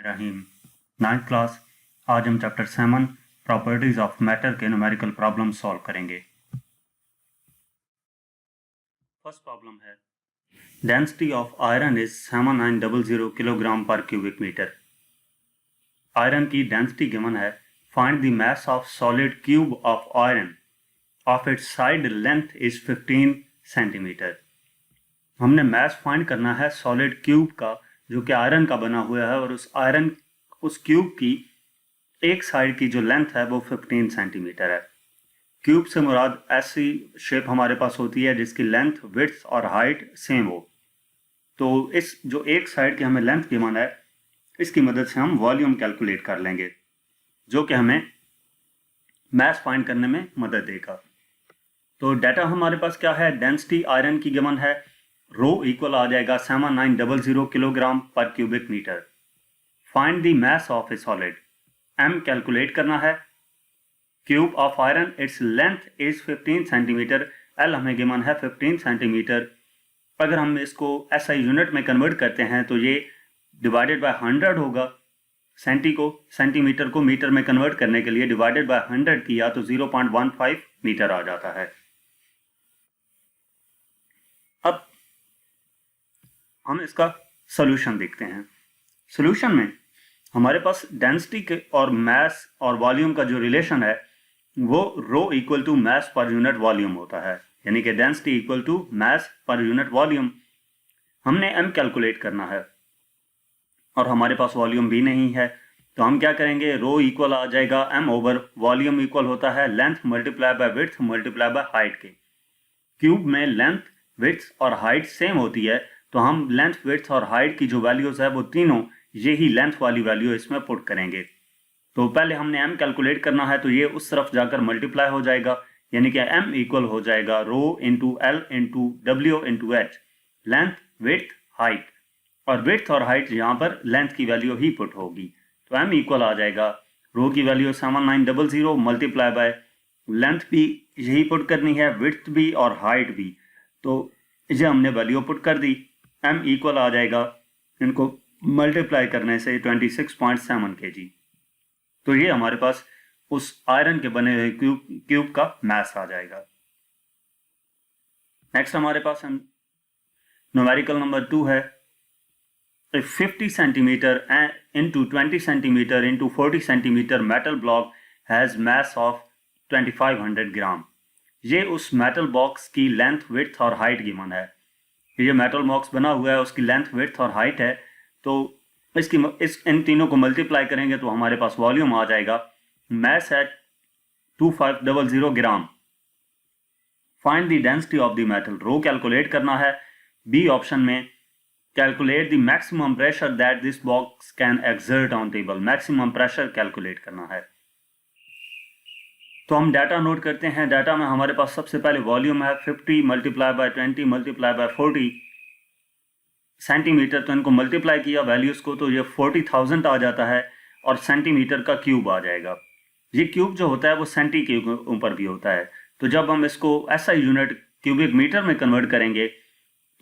रहीम 9th class. आज हम chapter 7 properties of matter के न्यूमेरिकल प्रॉब्लम सॉल्व करेंगे। फर्स्ट प्रॉब्लम है density of iron is 7900 kilogram पर क्यूबिक मीटर। आयरन की डेंसिटी गिवन है। Find the mass of solid cube of iron of its side length is 15 centimetre. हमने mass find करना है solid cube का जो कि आयरन का बना हुआ है, और उस क्यूब की एक साइड की जो लेंथ है वो 15 सेंटीमीटर है। क्यूब से मुराद ऐसी शेप हमारे पास होती है जिसकी लेंथ, विड्थ और हाइट सेम हो। तो इस जो एक साइड की हमें लेंथ गिवन है, इसकी मदद से हम वॉल्यूम कैलकुलेट कर लेंगे जो कि हमें मास फाइंड करने में मदद देगा। तो डाटा हमारे पास क्या है, डेंसिटी आयरन की गिवन है, रो इक्वल आ जाएगा 7900 किलोग्राम पर cubic metre. Find the mass of a solid, M calculate करना है, cube of iron its length is 15 centimetre, L हमें गिवन है 15 सेंटीमीटर। अगर हम इसको एसआई यूनिट में कन्वर्ट करते हैं तो ये डिवाइडेड बाय 100 होगा। सेंटीमीटर को मीटर में कन्वर्ट करने के लिए डिवाइडेड बाय 100 किया तो 0.15 मीटर आ जाता है। अब हम इसका सॉल्यूशन देखते हैं। सॉल्यूशन में हमारे पास डेंसिटी के और मास और वॉल्यूम का जो रिलेशन है वो रो equal to mass per unit volume होता है, यानी कि density equal to mass per unit volume. हमने एम कैलकुलेट करना है और हमारे पास वॉल्यूम भी नहीं है, तो हम क्या करेंगे, रो इक्वल आ जाएगा एम ओवर वॉल्यूम इक्वल होता है length multiply by width multiply by height के। क्यूब में लेंथ, विड्थ और हाइट सेम होती है, तो हम लेंथ, विड्थ और हाइट की जो वैल्यूज है वो तीनों यही लेंथ वाली वैल्यू इसमें पुट करेंगे। तो पहले हमने m कैलकुलेट करना है, तो ये उस तरफ जाकर मल्टीप्लाई हो जाएगा, यानी कि m इक्वल हो जाएगा rho into L into W into H, length, width, height. और विड्थ और हाइट यहाँ पर लेंथ की वैल्यू ही पुट होगी, तो m इक्वल आ जाएगा रो की वैल्यू 7900 मल्टीप्लाई बाय लेंथ भी यही पुट करनी है, विड्थ भी और हाइट भी, तो ये हमने वैल्यू पुट कर दी। m इक्वल आ जाएगा, इनको मल्टीप्लाई करने से 26.7 kg। तो ये हमारे पास उस आयरन के बने हुए क्यूब का मास आ जाएगा। नेक्स्ट हमारे पास हम न्यूमेरिकल नंबर 2 है, 50 centimetre into 20 centimetre into 40 centimetre metal block has mass of 2500 ग्राम। ये उस मेटल बॉक्स की लेंथ, विड्थ और हाइट गिवन है। ये मेटल बॉक्स बना हुआ है, उसकी लेंथ, विड्थ और हाइट है, तो इन तीनों को मल्टीप्लाई करेंगे तो हमारे पास वॉल्यूम आ जाएगा। मास है 2500 ग्राम। Find the density of the metal, rho calculate करना है। बी ऑप्शन में calculate the maximum pressure that this box can exert on table, maximum pressure calculate करना है। तो हम डाटा नोट करते हैं। डाटा में हमारे पास सबसे पहले वॉल्यूम है 50 multiply by 20 multiply by 40 centimetre, तो इनको मल्टीप्लाई किया वैल्यूज को तो ये 40,000 आ जाता है, और सेंटीमीटर का क्यूब आ जाएगा। ये क्यूब जो होता है वो सेंटी के ऊपर भी होता है, तो जब हम इसको एसआई यूनिट क्यूबिक मीटर में कन्वर्ट करेंगे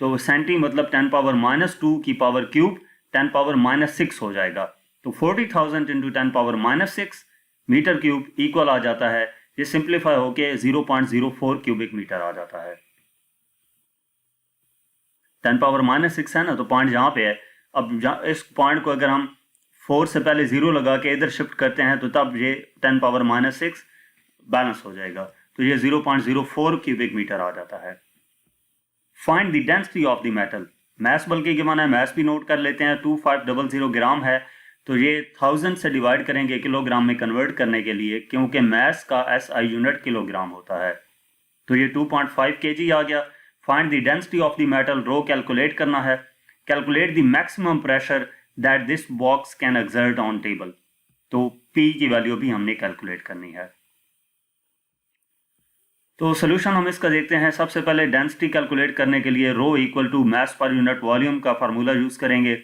तो सेंटी मतलब 10 पावर -2 की पावर क्यूब 10 पावर -6 हो जाएगा। तो 40,000 into 10 power -6 metre cube equal आ जाता है, ये सिंप्लीफाई होके 0.04 क्यूबिक मीटर आ जाता है। 10 पावर -6 है ना, तो पॉइंट यहाँ पे है। अब इस पॉइंट को अगर हम 4 से पहले 0 लगा के इधर शिफ्ट करते हैं तो तब ये 10 पावर -6 बैलेंस हो जाएगा, तो ये 0.04 क्यूबिक मीटर आ जाता है। Find the density of the metal, mass बल्कि गिवन है, मास भी नोट कर लेते हैं। 2500 ग्राम है, तो ये 1000 से डिवाइड करेंगे किलोग्राम में कन्वर्ट करने के लिए, क्योंकि मास का एसआई यूनिट किलोग्राम होता है, तो ये 2.5 kg आ गया। Find the density of the metal, rho calculate करना है। Calculate the maximum pressure that this box can exert on table, तो P की वैल्यू भी हमने कैलकुलेट करनी है। तो सोल्यूशन हम इसका देखते हैं। सबसे पहले डेंसिटी कैलकुलेट करने के लिए रो equal to mass per unit volume का फार्मूला यूज करेंगे।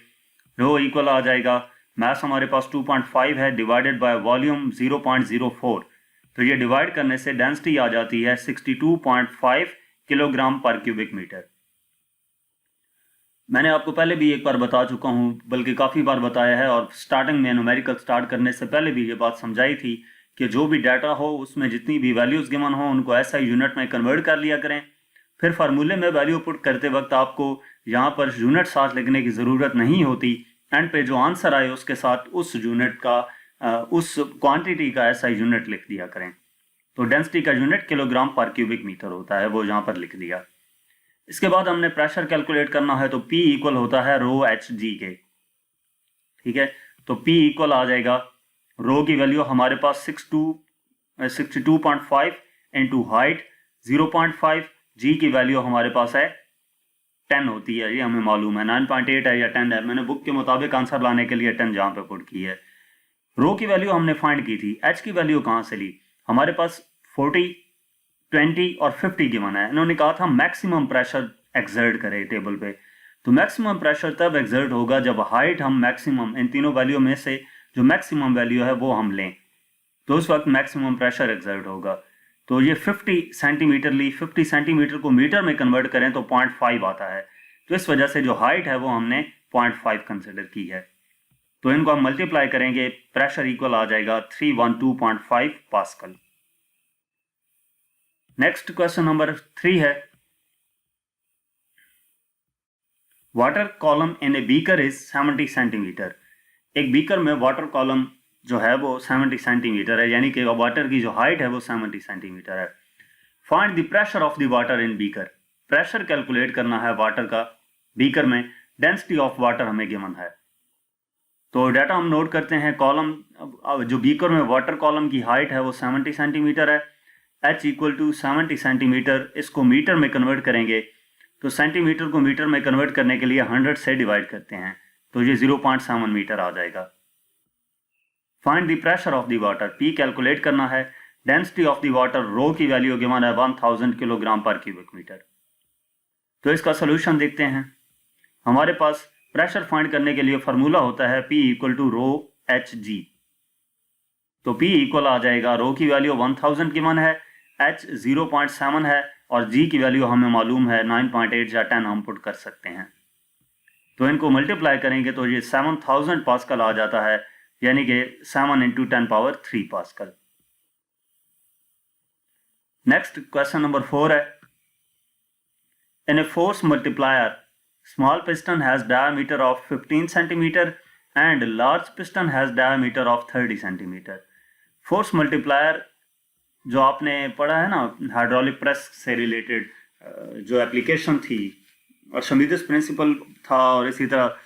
रो इक्वल आ जाएगा, मास हमारे पास 2.5 है डिवाइडेड बाय वॉल्यूम 0.04, तो ये डिवाइड करने से डेंसिटी आ जाती है 62.5 किलोग्राम पर क्यूबिक मीटर। मैंने आपको पहले भी एक बार बता चुका हूँ, बल्कि काफ़ी बार बताया है, और स्टार्टिंग में न्यूमेरिकल स्टार्ट करने से पहले भी ये बात समझाई थी कि जो भी डाटा हो उसमें जितनी भी वैल्यूज़ गिवन हो उनको ऐसा यूनिट में कन्वर्ट कर लिया करें। फिर फार्मूले में वैल्यू पुट करते वक्त आपको यहाँ पर यूनिट साथ लिखने की ज़रूरत नहीं होती। एंड पे जो आंसर आए उसके साथ उस यूनिट का उस क्वांटिटी का ऐसा यूनिट लिख दिया करें। तो डेंसिटी का यूनिट किलोग्राम पर क्यूबिक मीटर होता है, वो यहाँ पर लिख दिया। इसके बाद हमने प्रेशर कैलकुलेट करना है, तो P इक्वल होता है रो एच जी के। ठीक है, तो P इक्वल आ जाएगा, रो की वैल्यू हमारे पास 62.5 इंटू हाइट 0.5, जी की वैल्यू हमारे पास है 10 होती है, ये हमें मालूम है। 9.8 है या 10 है, मैंने बुक के मुताबिक आंसर लाने के लिए 10 जहाँ पे पुट की है। रो की वैल्यू हमने फाइंड की थी, एच की वैल्यू कहाँ से ली? हमारे पास 40, 20 और 50 गिवन है। इन्होंने कहा था मैक्सिमम प्रेशर एक्सर्ट करे टेबल पे। तो मैक्सिमम प्रेशर तब एक्सर्ट होगा जब हाइट हम मैक्सिमम, इन तीनों वैल्यू में से जो मैक्सिमम वैल्यू है वो हम लें, तो उस वक्त मैक्सिमम प्रेशर एक्सर्ट होगा। तो ये 50 सेंटीमीटर ली, 50 सेंटीमीटर को मीटर में कन्वर्ट करें तो 0.5 आता है। तो इस वजह से जो हाइट है वो हमने 0.5 कंसिडर की है। तो इनको हम मल्टीप्लाई करेंगे, प्रेशर इक्वल आ जाएगा 312.5 पास्कल। नेक्स्ट क्वेश्चन नंबर 3 है, water column in a beaker is 70 centimetre. एक बीकर में वाटर कॉलम जो है वो 70 सेंटीमीटर है, यानी कि वाटर की जो हाइट है वो 70 सेंटीमीटर है। Find the pressure of the water in beaker. Pressure calculate करना है वाटर का बीकर में। डेंसिटी ऑफ वाटर हमें गिवन है। तो डाटा हम नोट करते हैं। कॉलम, जो बीकर में वाटर कॉलम की हाइट है वो 70 सेंटीमीटर है। H इक्वल टू 70 सेंटीमीटर, इसको मीटर में कन्वर्ट करेंगे तो सेंटीमीटर को मीटर में कन्वर्ट करने के लिए 100 से डिवाइड करते हैं, तो ये 0.7 मीटर आ जाएगा। Find the pressure of the water. P calculate करना है। डेंसिटी ऑफ द वाटर, रो की वैल्यू गिवन है 1000 किलोग्राम पर क्यूबिक मीटर। तो इसका सोल्यूशन देखते हैं। हमारे पास प्रेशर फाइंड करने के लिए फार्मूला होता है P equal to rho H G. तो P इक्वल आ जाएगा, रो की वैल्यू 1000 गिवन है, H 0.7 है और G की वैल्यू हमें मालूम है 9.8 या 10 हम पुट कर सकते हैं। तो इनको मल्टीप्लाई करेंगे तो ये 7000 पास्कल आ जाता है, यानी कि 7 into 10 power 3 pascal. Next question number 4 है, in a force multiplier small piston has diameter of 15 centimetre and large piston has diameter of 30 centimetre. Force multiplier जो आपने पढ़ा है ना हाइड्रोलिक प्रेस से रिलेटेड, जो एप्लीकेशन थी, आर्किमिडीज प्रिंसिपल था, और इसी तरह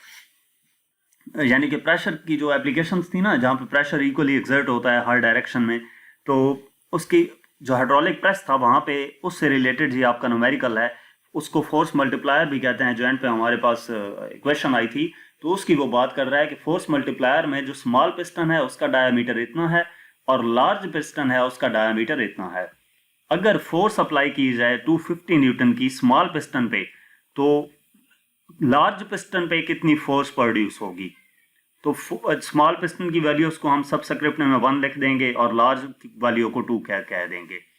यानी कि प्रेशर की जो एप्लीकेशन थी ना, जहाँ पे प्रेशर इक्वली एक्सर्ट होता है हर डायरेक्शन में, तो उसकी जो हाइड्रोलिक प्रेस था वहाँ पे उससे रिलेटेड ही आपका न्यूमेरिकल है। उसको फोर्स मल्टीप्लायर भी कहते हैं। जो एंड पे हमारे पास इक्वेशन आई थी तो उसकी वो बात कर रहा है कि फोर्स मल्टीप्लायर में जो स्मॉल पिस्टन है उसका डायमीटर इतना है और लार्ज पिस्टन है उसका डायमीटर इतना है। अगर फोर्स अप्लाई की जाए 250 न्यूटन की स्मॉल पिस्टन पे, तो लार्ज पिस्टन पे कितनी फोर्स प्रोड्यूस होगी? तो स्मॉल पिस्टन की वैल्यूज को हम सबस्क्रिप्ट में 1 लिख देंगे और लार्ज वैल्यू को 2 कह देंगे।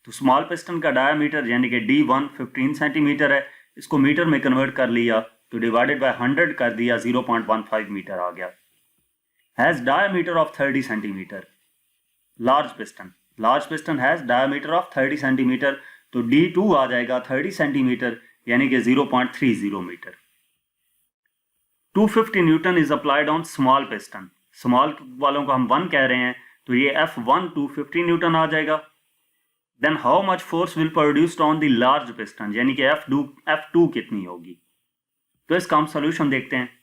तो स्मॉल पिस्टन का डायमीटर यानी कि D1 15 सेंटीमीटर है, इसको मीटर में कन्वर्ट कर लिया तो डिवाइडेड बाय 100 कर दिया, 0.15 मीटर आ गया। Has diameter of 30 centimetre. Large piston has diameter of 30 centimetre, तो D2 आ जाएगा 30 सेंटीमीटर यानी कि 0.30 metre. 250 newton is applied on small piston. Small वालों को हम 1 कह रहे हैं, तो ये F1 250 न्यूटन आ जाएगा। Then how much force will produced on the large piston, यानी कि F2 कितनी होगी? तो इसका हम सोल्यूशन देखते हैं।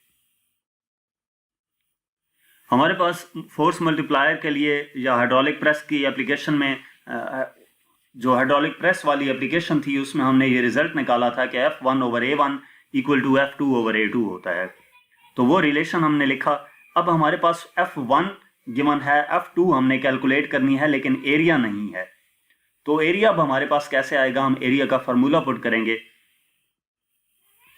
हमारे पास फोर्स मल्टीप्लायर के लिए या हाइड्रोलिक प्रेस की एप्लीकेशन में, जो हाइड्रोलिक प्रेस वाली एप्लीकेशन थी उसमें हमने ये रिजल्ट निकाला था कि F1 over A1 equal to F2 over A2 होता है। तो वो रिलेशन हमने लिखा। अब हमारे पास F1 गिवन है, F2 हमने कैलकुलेट करनी है लेकिन एरिया नहीं है। तो एरिया अब हमारे पास कैसे आएगा? हम एरिया का फार्मूला पुट करेंगे।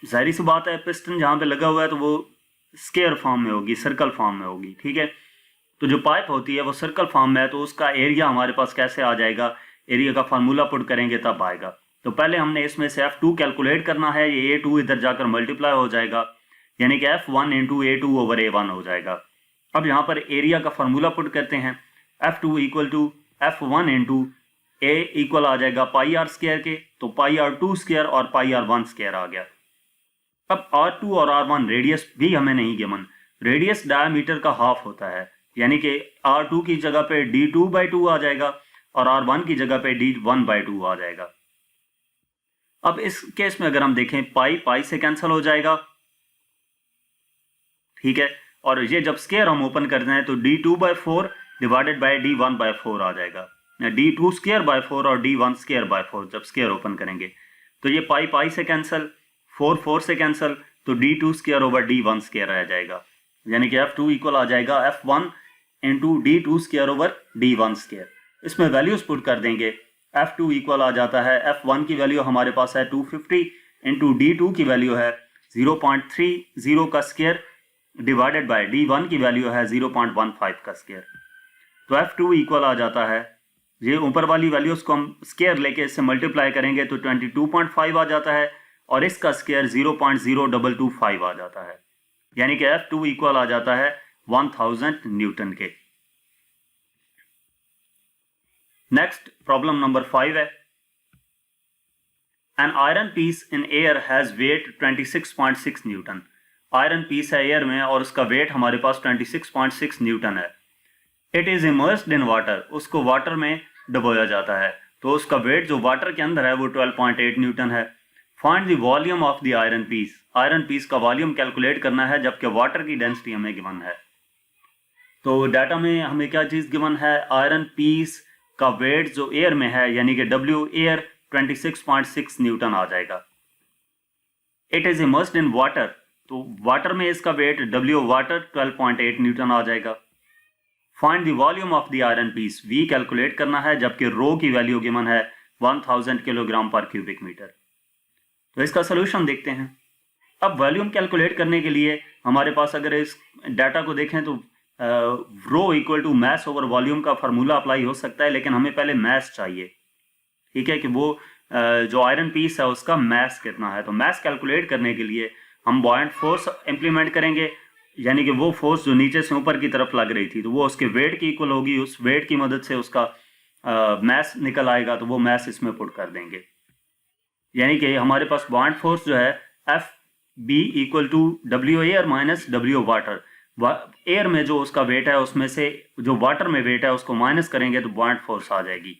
जाहिर सी बात है, पिस्टन जहाँ पे लगा हुआ है तो वो स्क्वायर फॉर्म में होगी, सर्कल फॉर्म में होगी, ठीक है। तो जो पाइप होती है वो सर्कल फॉर्म में है, तो उसका एरिया हमारे पास कैसे आ जाएगा? एरिया का फार्मूला पुट करेंगे तब आएगा। तो पहले हमने इसमें से F2 कैलकुलेट करना है, ये A2 इधर जाकर मल्टीप्लाई हो जाएगा, यानी कि F1 into A2 over A1 हो जाएगा। अब यहाँ पर एरिया का फार्मूला पुट करते हैं, F2 equal to F1 into A equal आ जाएगा पाई आर स्क्वायर के, तो पाई आर टू स्क्वायर और पाई आर वन स्क्वायर आ गया। अब R2 और R1 रेडियस भी हमें नहीं गिवन, रेडियस डायमीटर का हाफ होता है, यानी कि R2 की जगह पे D2/2 आ जाएगा और R1 की जगह पे D1/2 आ जाएगा। अब इस केस में अगर हम देखें, पाई पाई से कैंसिल हो जाएगा, ठीक है, और ये जब स्क्वायर हम ओपन करते हैं तो D2/4 डिवाइडेड बाय D1/4 आ जाएगा, D2/4 और D1/4 जब स्क्वायर ओपन करेंगे तो ये पाई पाई से कैंसिल, 4 से कैंसिल, तो D2 ओवर D1 रह जाएगा, यानी कि F2 इक्वल आ जाएगा F1 into D2 over D1। इसमें वैल्यूज पुट कर देंगे, F2 इक्वल आ जाता है, F1 की वैल्यू हमारे पास है 250 इंटू D2 की वैल्यू है 0.30 का स्क्वायर डिवाइडेड बाय D1 की वैल्यू है 0.15 का स्क्वायर। तो F2 इक्वल आ जाता है, ये ऊपर वाली वैल्यूज को हम स्क्वायर लेके इससे मल्टीप्लाई करेंगे तो 22.5 आ जाता है और इसका स्क्वायर 0.0225 आ जाता है, यानी कि F2 इक्वल आ जाता है 1000 न्यूटन के। नेक्स्ट प्रॉब्लम नंबर 5 है, an iron piece in air has weight 26.6 newton. Iron piece है एयर में और उसका वेट हमारे पास 26.6 न्यूटन है। It is immersed in water, उसको वाटर में डुबोया जाता है, तो उसका वेट जो वाटर के अंदर है वो 12.8 न्यूटन है। Find the volume of the iron piece, iron piece का वॉल्यूम कैलकुलेट करना है जबकि वाटर की डेंसिटी हमें गिवन है। तो डाटा में हमें क्या चीज गिवन है, आयरन पीस का वेट जो एयर में है यानी कि W एयर 26.6 न्यूटन आ जाएगा। It is immersed in water, तो वाटर में इसका वेट W वाटर 12.8 न्यूटन आ जाएगा। Find the volume of the iron piece, V calculate करना है जबकि रो की वैल्यू गिवन है 1000 किलोग्राम पर क्यूबिक मीटर। तो इसका सोल्यूशन देखते हैं। अब वॉल्यूम कैलकुलेट करने के लिए हमारे पास अगर इस डाटा को देखें तो rho equal to mass over volume का फार्मूला अप्लाई हो सकता है, लेकिन हमें पहले मैस चाहिए, ठीक है, कि वो जो आयरन पीस है उसका मैस कितना है। तो मैस कैलकुलेट करने के लिए हम बॉयंट फोर्स इंप्लीमेंट करेंगे, यानी कि वो फोर्स जो नीचे से ऊपर की तरफ लग रही थी तो वो उसके वेट की इक्वल होगी, उस वेट की मदद से उसका मैस निकल आएगा, तो वो मैस इसमें पुट कर देंगे। यानी कि हमारे पास बॉयंट फोर्स जो है FB equal to W air minus W water, air में जो उसका वेट है उसमें से जो वाटर में वेट है उसको माइनस करेंगे तो बॉयंट फोर्स आ जाएगी।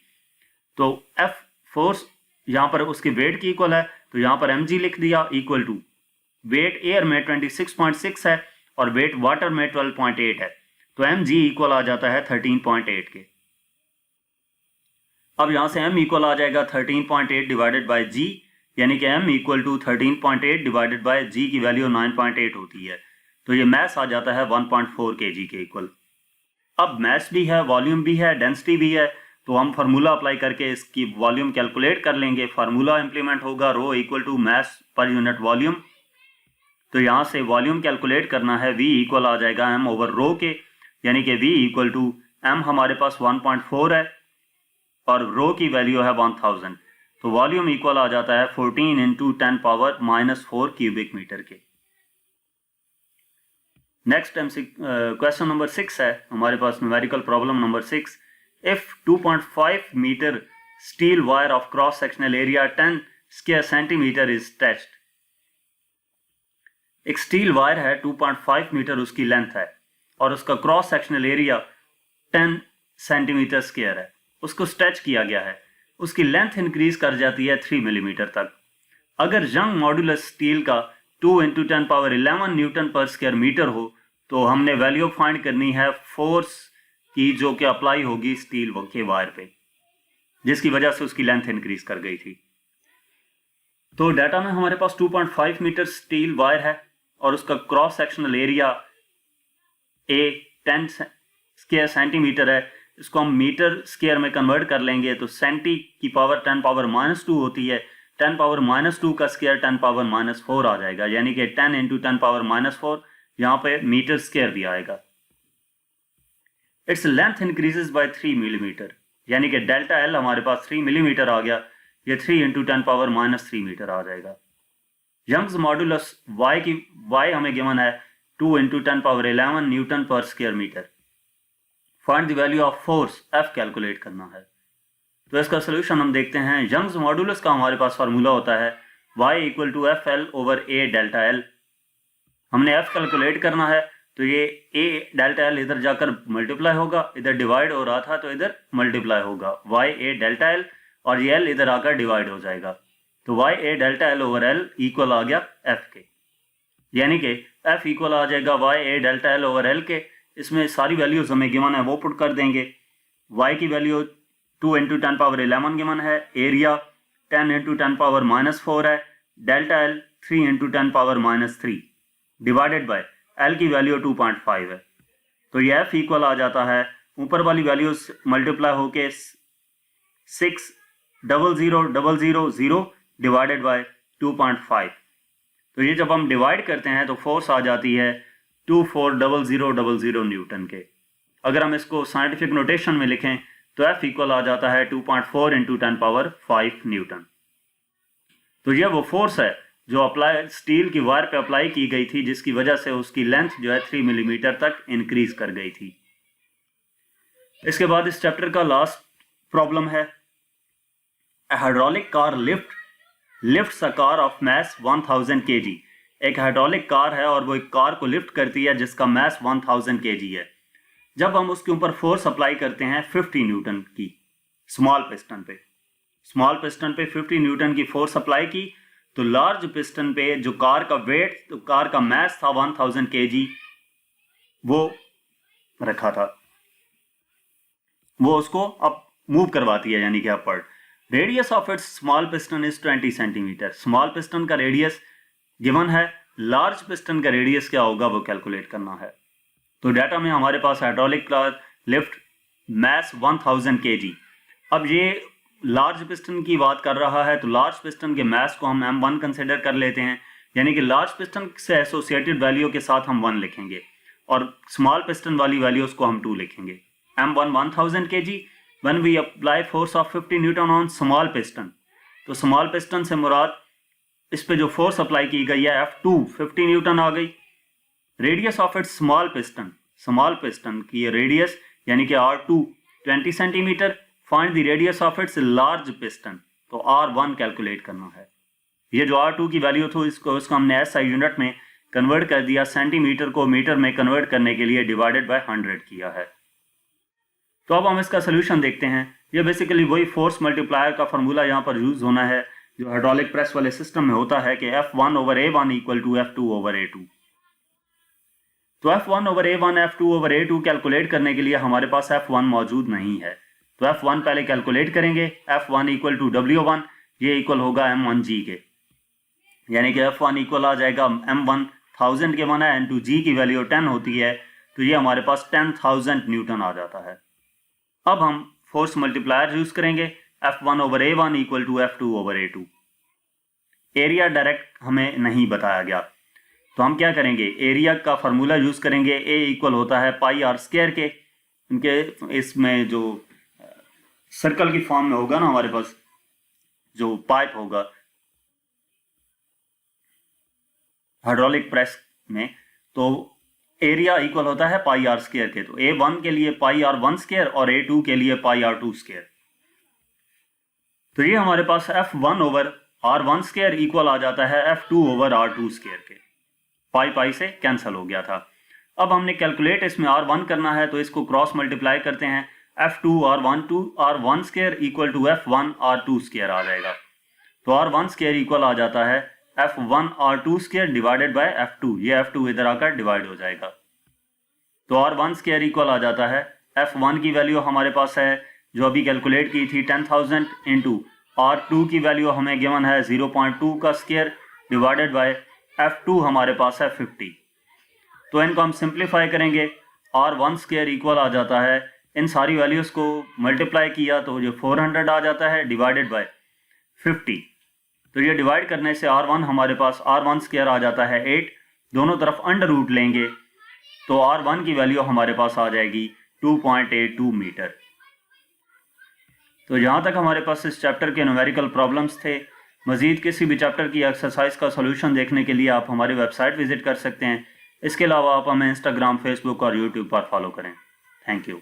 तो F फोर्स यहाँ पर उसके वेट की इक्वल है, तो यहाँ पर mg लिख दिया इक्वल टू वेट एयर में 26.6 है और वेट वाटर में 12.8 है, तो mg इक्वल आ जाता है 13.8 के। अब यहाँ से m इक्वल आ जाएगा 13.8 डिवाइडेड बाय g, यानी कि m equal to 13.8 divided by g की वैल्यू 9.8 होती है, तो ये मैस आ जाता है 1.4 kg के इक्वल। अब मैस भी है, वॉल्यूम भी है, डेंसिटी भी है, तो हम फार्मूला अप्लाई करके इसकी वॉल्यूम कैलकुलेट कर लेंगे। फार्मूला इंप्लीमेंट होगा rho equal to mass per unit volume, तो यहाँ से वॉल्यूम कैलकुलेट करना है, V इक्वल आ जाएगा m ओवर रो के, यानी कि V इक्वल टू m हमारे पास 1.4 है और रो की वैल्यू है 1000, तो वॉल्यूम इक्वल आ जाता है 14 इंटू 10⁻⁴ क्यूबिक मीटर के। नेक्स्ट क्वेश्चन नंबर 6 है हमारे पास, numerical problem number 6। If 2.5 metre steel wire of cross sectional area 10 square centimetre is stretched. एक स्टील वायर है, 2.5 मीटर उसकी लेंथ है और उसका cross sectional area 10 centimetre square है, उसको स्ट्रेच किया गया है, उसकी लेंथ इंक्रीज कर जाती है 3 मिलीमीटर तक। अगर यंग मॉड्यूलस स्टील का 2 into 10⁻11 newton per square metre हो तो हमने वैल्यू फाइंड करनी है फोर्स की जो कि अप्लाई होगी स्टील के वायर पे, जिसकी वजह से उसकी लेंथ इंक्रीज कर गई थी। तो डाटा में हमारे पास 2.5 मीटर स्टील वायर है और उसका cross sectional area A 10 square centimetre है। इसको हम मीटर स्क्वायर में कन्वर्ट कर लेंगे तो सेंटी की पावर 10⁻⁻2 होती है, 10⁻⁻2 का स्क्वायर 10⁻⁻4 आ जाएगा, यानी कि 10 इंटू 10⁻⁻4, यहाँ पे मीटर स्क्वायर भी आएगा। Its length increases by 3 millimetre, यानी कि डेल्टा L हमारे पास 3 मिलीमीटर आ गया, ये 3 इंटू 10⁻³ मीटर आ जाएगा। यंग्स मॉडुलस y हमें गिवन है 2 into 10⁻11 newton per square metre. Find the value of force F calculate करना है। तो इसका सोल्यूशन हम देखते हैं। यंग्स मॉडुलस का हमारे पास फार्मूला होता है y equal to FL/A delta L। हमने F कैलकुलेट करना है तो ये A डेल्टा L इधर जाकर मल्टीप्लाई होगा, इधर डिवाइड हो रहा था तो इधर मल्टीप्लाई होगा, YA डेल्टा L, और ये L इधर आकर डिवाइड हो जाएगा। तो YA डेल्टा L/L इक्वल आ गया F के, यानी कि F इक्वल आ जाएगा YA डेल्टा L/L के। इसमें सारी वैल्यूज हमें गिवन है वो पुट कर देंगे। Y की वैल्यू 2 इंटू 10⁻11 गिवन है, एरिया 10 इंटू 10⁻⁻4 है, delta L 3 into 10⁻³ divided by L की वैल्यू 2.5 है। तो ये F इक्वल आ जाता है, ऊपर वाली वैल्यूज मल्टीप्लाई होके 6,00,00,0 डिवाइडेड बाय 2.5। तो ये जब हम डिवाइड करते हैं तो फोर्स आ जाती है 24,00,00 न्यूटन के। अगर हम इसको साइंटिफिक नोटेशन में लिखें तो F इक्वल आ जाता है 2.4 इंटू 10⁻5 न्यूटन। तो यह वो फोर्स है जो अप्लाई स्टील की वायर पे अप्लाई की गई थी, जिसकी वजह से उसकी लेंथ जो है 3 मिलीमीटर तक इंक्रीज कर गई थी। इसके बाद इस चैप्टर का लास्ट प्रॉब्लम है, hydraulic car lifts a car of mass 1000 kg। एक हाइड्रोलिक कार है और वो एक कार को लिफ्ट करती है जिसका मैस 1000 kg है। जब हम उसके ऊपर फोर्स अप्लाई करते हैं 50 न्यूटन की स्मॉल पिस्टन पे 50 न्यूटन की फोर्स अप्लाई की, तो लार्ज पिस्टन पे जो कार का वेट, तो कार का मैस था 1000 kg, वो रखा था, वो उसको अब मूव करवाती है, यानी कि upward. Radius of its small piston is 20 centimetre. Small piston का रेडियस गिवन है, लार्ज पिस्टन का रेडियस क्या होगा वो कैलकुलेट करना है। तो डाटा में हमारे पास hydraulic car lift mass 1000 kg। अब ये लार्ज पिस्टन की बात कर रहा है, तो लार्ज पिस्टन के मैस को हम M1 कंसिडर कर लेते हैं, यानी कि लार्ज पिस्टन से एसोसिएटेड वैल्यू के साथ हम 1 लिखेंगे और स्मॉल पिस्टन वाली वैल्यूज को हम 2 लिखेंगे। M1 1000 kg। When we apply force of 50 newton on small piston, तो स्मॉल पिस्टन से मुराद इस पे जो फोर्स अप्लाई की गई है F2 50 न्यूटन आ गई। Radius of its small piston की रेडियस यानी कि R2 20 centimetre. Find the radius of its large piston, तो R1 कैलकुलेट करना है। ये जो R2 की वैल्यू थी इसको हमने SI यूनिट में कन्वर्ट कर दिया, सेंटीमीटर को मीटर में कन्वर्ट करने के लिए डिवाइडेड बाय 100 किया है। तो अब हम इसका सोल्यूशन देखते हैं। ये बेसिकली वही फोर्स मल्टीप्लायर का फार्मूला यहाँ पर यूज होना है जो हाइड्रोलिक प्रेस वाले सिस्टम में होता है कि F1/A1 इक्वल टू F2/A2। तो F1/A1 F2/A2 कैलकुलेट करने के लिए हमारे पास F1 मौजूद नहीं है, तो F1 पहले कैलकुलेट करेंगे। F1 इक्वल टू W1, ये इक्वल होगा M1G के, यानी कि F1 इक्वल आ जाएगा M1 1000 के बना है, इंटू G की वैल्यू 10 होती है, तो ये हमारे पास 10,000 न्यूटन आ जाता है। अब हम फोर्स मल्टीप्लायर यूज करेंगे, F1/A1 equal to F2/A2। Area direct हमें नहीं बताया गया, तो हम क्या करेंगे, एरिया का फार्मूला यूज करेंगे। A इक्वल होता है πr² के, इनके इसमें जो सर्कल की फॉर्म में होगा ना हमारे पास जो पाइप होगा हाइड्रोलिक प्रेस में, तो एरिया इक्वल होता है πr² के। तो A1 के लिए πr1² और A2 के लिए πr2²। तो ये हमारे पास F1/R1² इक्वल आ जाता है F2/R2² के। पाई से कैंसिल हो गया था। अब हमने कैलकुलेट इसमें R1 करना है, तो इसको क्रॉस मल्टीप्लाई करते हैं। F2/R1² इक्वल टू F1/R2² आ जाएगा। तो R1² इक्वल आ जाता है F1/R2² डिवाइडेड बाय F2, ये F2 इधर आकर डिवाइड हो जाएगा। तो R1² इक्वल आ जाता है, F1 की वैल्यू हमारे पास है जो अभी कैलकुलेट की थी 10,000 इंटू R2 की वैल्यू हमें गिवन है 0.2 का स्क्वायर डिवाइडेड बाय F2 हमारे पास है 50। तो इनको हम सिंप्लीफाई करेंगे, R1² इक्वल आ जाता है, इन सारी वैल्यूज़ को मल्टीप्लाई किया तो जो 400 आ जाता है डिवाइडेड बाय 50। तो ये डिवाइड करने से R1 हमारे पास R1² आ जाता है 8, दोनों तरफ अंडर रूट लेंगे तो R1 की वैल्यू हमारे पास आ जाएगी 2.82 मीटर। तो यहाँ तक हमारे पास इस चैप्टर के न्यूमेरिकल प्रॉब्लम्स थे। मज़ीद किसी भी चैप्टर की एक्सरसाइज का सॉल्यूशन देखने के लिए आप हमारी वेबसाइट विजिट कर सकते हैं। इसके अलावा आप हमें इंस्टाग्राम, फेसबुक और यूट्यूब पर फॉलो करें। Thank you.